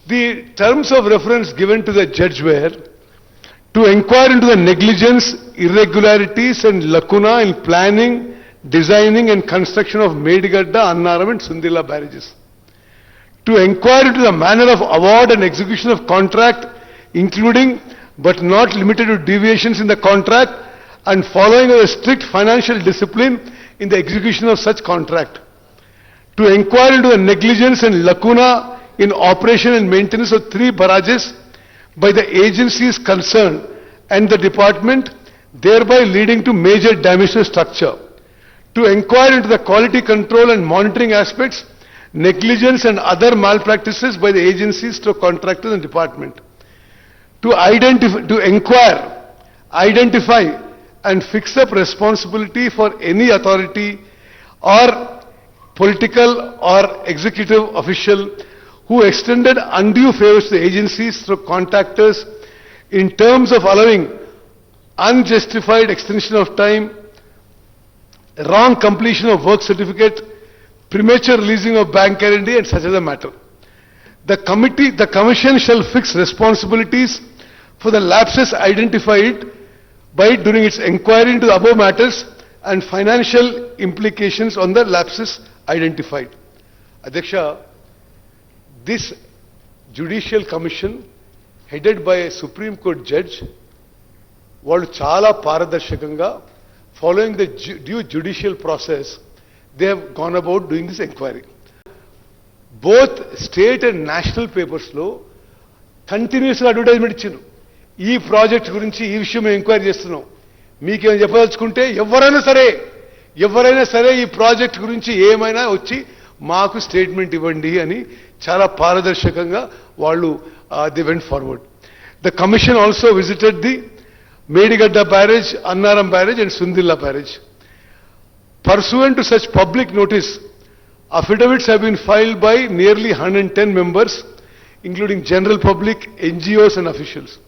The terms of reference given to the judge were to inquire into the negligence, irregularities and lacuna in planning, designing and construction of Medigadda, Annaram and Sundilla barrages. To inquire into the manner of award and execution of contract, including but not limited to deviations in the contract and following of a strict financial discipline in the execution of such contract. To inquire into the negligence and lacuna in operation and maintenance of 3 barrages by the agencies concerned and the department, thereby leading to major damage to the structure. To inquire into the quality control and monitoring aspects, negligence and other malpractices by the agencies to contractors and department. To inquire, identify and fix up responsibility for any authority or political or executive official who extended undue favors to the agencies through contractors in terms of allowing unjustified extension of time, wrong completion of work certificate, premature releasing of bank guarantee and such other matter. The commission shall fix responsibilities for the lapses identified by during its inquiry into the above matters and financial implications on the lapses identified. Adhyaksha, this judicial commission headed by a Supreme Court judge, వాళ్ళు చాలా పారదర్శకంగా following the due judicial process, they have gone about doing this inquiry. Both state and national papers లో కంటిన్యూస్గా advertisement ఇచ్చారు. ఈ project గురించి ఈ విషయం మేము ఎంక్వైరీ చేస్తున్నాం, మీకేమైనా చెప్పదలుచుకుంటే ఎవరైనా సరే ఈ ప్రాజెక్ట్ గురించి ఏమైనా వచ్చి మాకు స్టేట్మెంట్ ఇవ్వండి అని చాలా పారదర్శకంగా వాళ్ళు they went forward. The commission also visited the Medigadda barrage, Annaram barrage and Sundilla barrage. Pursuant to such public notice, affidavits have been filed by nearly 110 members, including general public, NGOs and officials.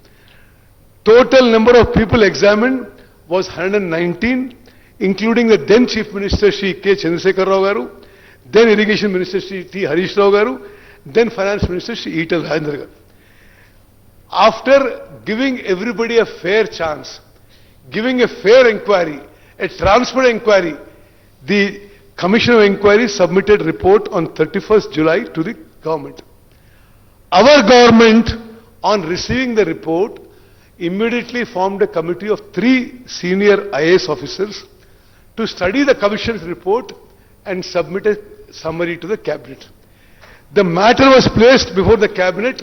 Total number of people examined was 119, including the then Chief Minister Shri K. Chandrasekhar Rao Garu, then Irrigation Minister Shri T. Harish Rao Garu, then Finance Minister Shri Etal Rajendra Garu. After giving everybody a fair chance, giving a fair inquiry, a transparent inquiry, the Commission of Inquiry submitted report on 31st July to the government. Our government, on receiving the report, immediately formed a committee of 3 senior IAS officers to study the Commission's report and submit a summary to the Cabinet. The matter was placed before the Cabinet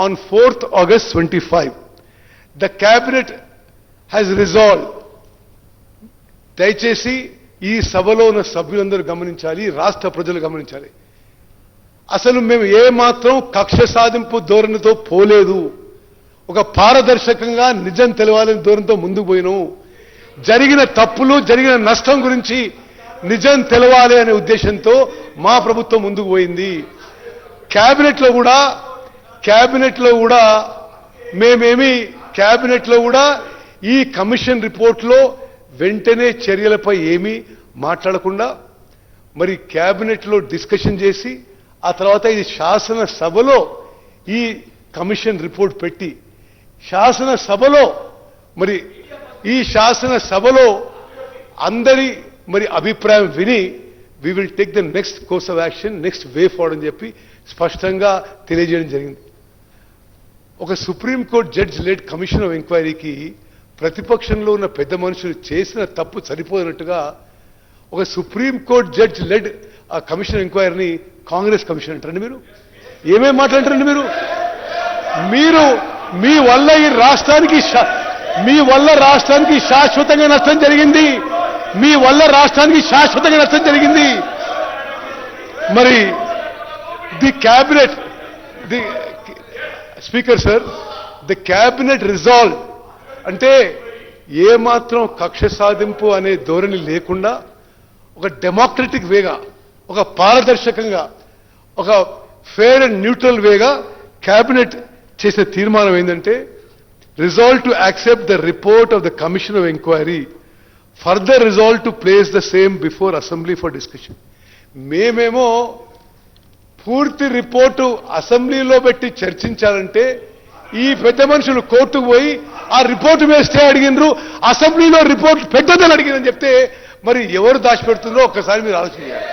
on 4th August 25. The Cabinet has resolved, దయచేసి ఈ సభలో ఉన్న సభ్యులందరూ గమనించాలి, రాష్ట్ర ప్రజలు గమనించాలి, అసలు మేము ఏమాత్రం కక్ష సాధింపు ధోరణితో పోలేదు. ఒక పారదర్శకంగా నిజం తెలవాలని ధోరణితో ముందుకు పోయినాము. జరిగిన తప్పులు, జరిగిన నష్టం గురించి నిజం తెలవాలి అనే ఉద్దేశంతో మా ప్రభుత్వం ముందుకు పోయింది. క్యాబినెట్లో కూడా ఈ కమిషన్ రిపోర్ట్లో వెంటనే చర్యలపై ఏమీ మాట్లాడకుండా మరి క్యాబినెట్లో డిస్కషన్ చేసి ఆ తర్వాత ఇది శాసనసభలో ఈ కమిషన్ రిపోర్ట్ పెట్టి శాసనసభలో అందరి అభిప్రాయం విని we will take the next course of action, next way forward అని చెప్పి స్పష్టంగా తెలియజేయడం జరిగింది. ఒక supreme court judge led commission of ఎంక్వైరీకి ప్రతిపక్షంలో ఉన్న పెద్ద మనుషులు చేసిన తప్పు సరిపోయినట్టుగా ఒక సుప్రీం కోర్ట్ జడ్జ్ లెడ్ ఆ కమిషన్ ఎంక్వైరీని కాంగ్రెస్ కమిషన్ అంటారండి. మీరు ఏమేం మాట్లాడంటారండి? మీరు మీ వల్ల ఈ రాష్ట్రానికి శాశ్వతంగా నష్టం జరిగింది. మరి the cabinet, the speaker sir, the cabinet resolve అంటే ఏమాత్రం కక్ష సాధింపు అనే ధోరణి లేకుండా ఒక డెమోక్రటిక్ వేగా, ఒక పారదర్శకంగా, ఒక fair and neutral Vega cabinet చేసే తీర్మానం ఏంటంటే resolve to accept the report of the Commission of Inquiry, further resolve to place the same before Assembly for discussion. మేమేమో పూర్తి రిపోర్టు అసెంబ్లీలో పెట్టి చర్చించాలంటే ఈ పెద్ద మనుషులు కోర్టుకు పోయి ఆ రిపోర్టు మీద స్టే అడిగినరు, అసెంబ్లీలో రిపోర్ట్ పెట్టదని అడిగిందని చెప్తే మరి ఎవరు దాచిపెడుతుందో ఒక్కసారి మీరు ఆలోచించాలి.